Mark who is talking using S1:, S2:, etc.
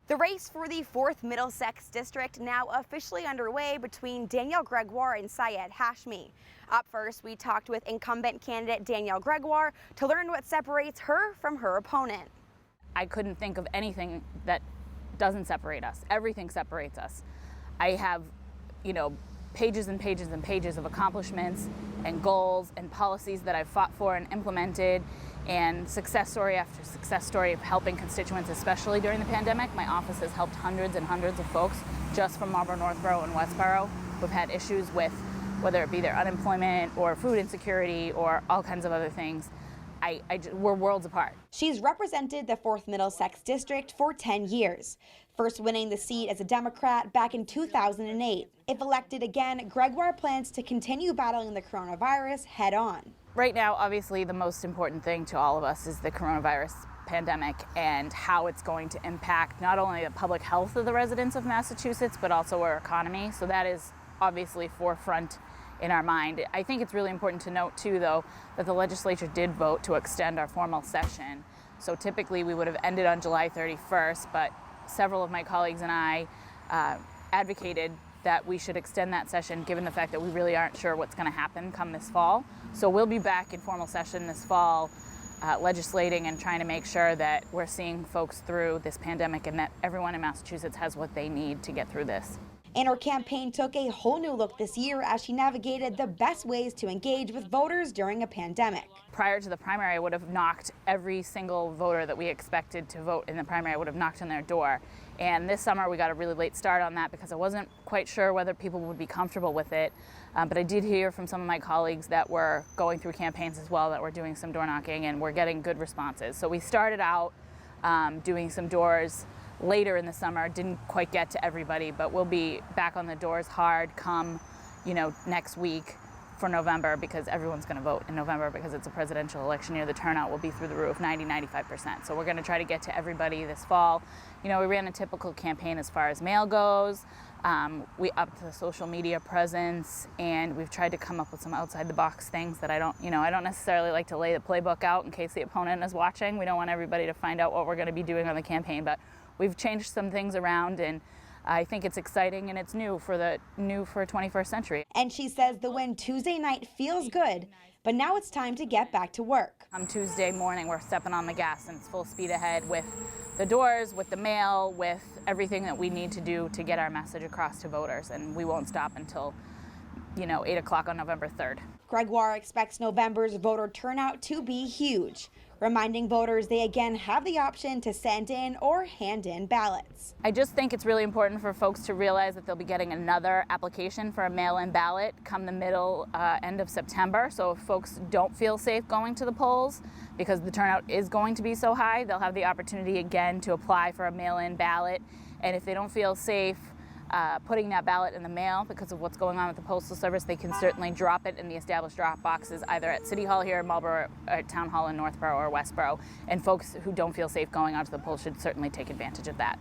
S1: The race for the 4th Middlesex District now officially underway between Danielle Gregoire and Syed Hashmi. Up first, we talked with incumbent candidate Danielle Gregoire to learn what separates her from her opponent.
S2: I couldn't think of anything that doesn't separate us. Everything separates us. I have, pages and pages and pages of accomplishments and goals and policies that I've fought for and implemented, and success story after success story of helping constituents, especially during the pandemic. My office has helped hundreds and hundreds of folks just from Marlborough, Northborough, and Westborough who've had issues with whether it be their unemployment or food insecurity or all kinds of other things. We're worlds apart.
S1: She's represented the 4th Middlesex District for 10 years, first winning the seat as a Democrat back in 2008. If elected again, Gregoire plans to continue battling the coronavirus head on.
S2: Right now, obviously, the most important thing to all of us is the coronavirus pandemic and how it's going to impact not only the public health of the residents of Massachusetts, but also our economy. So that is obviously forefront in our mind. I think it's really important to note too, though, that the legislature did vote to extend our formal session. So typically we would have ended on July 31st, but several of my colleagues and I advocated that we should extend that session given the fact that we really aren't sure what's going to happen come this fall. So we'll be back in formal session this fall legislating and trying to make sure that we're seeing folks through this pandemic and that everyone in Massachusetts has what they need to get through this.
S1: And her campaign took a whole new look this year as she navigated the best ways to engage with voters during a pandemic.
S2: Prior to the primary, I would have knocked every single voter that we expected to vote in the primary. I would have knocked on their door. And this summer we got a really late start on that because I wasn't quite sure whether people would be comfortable with it. But I did hear from some of my colleagues that were going through campaigns as well, that were doing some door knocking, and we're getting good responses. So we started out doing some doors later in the summer, didn't quite get to everybody, but we'll be back on the doors hard come, next week for November, because everyone's going to vote in November because it's a presidential election year. The turnout will be through the roof, 90–95%. So we're going to try to get to everybody this fall. We ran a typical campaign as far as mail goes. We upped the social media presence, and we've tried to come up with some outside the box things that I don't necessarily like to lay the playbook out in case the opponent is watching. We don't want everybody to find out what we're going to be doing on the campaign, but we've changed some things around, and I think it's exciting and it's new for 21st century.
S1: And she says the win Tuesday night feels good, but now it's time to get back to work.
S2: On Tuesday morning, we're stepping on the gas and it's full speed ahead with the doors, with the mail, with everything that we need to do to get our message across to voters, and we won't stop until 8 o'clock on November 3rd.
S1: Gregoire expects November's voter turnout to be huge, reminding voters they again have the option to send in or hand in ballots.
S2: I just think it's really important for folks to realize that they'll be getting another application for a mail-in ballot come the end of September. So if folks don't feel safe going to the polls because the turnout is going to be so high, they'll have the opportunity again to apply for a mail-in ballot. And if they don't feel safe putting that ballot in the mail because of what's going on with the Postal Service, they can certainly drop it in the established drop boxes either at City Hall here in Marlborough, or Town Hall in Northborough or Westborough. And folks who don't feel safe going out to the polls should certainly take advantage of that.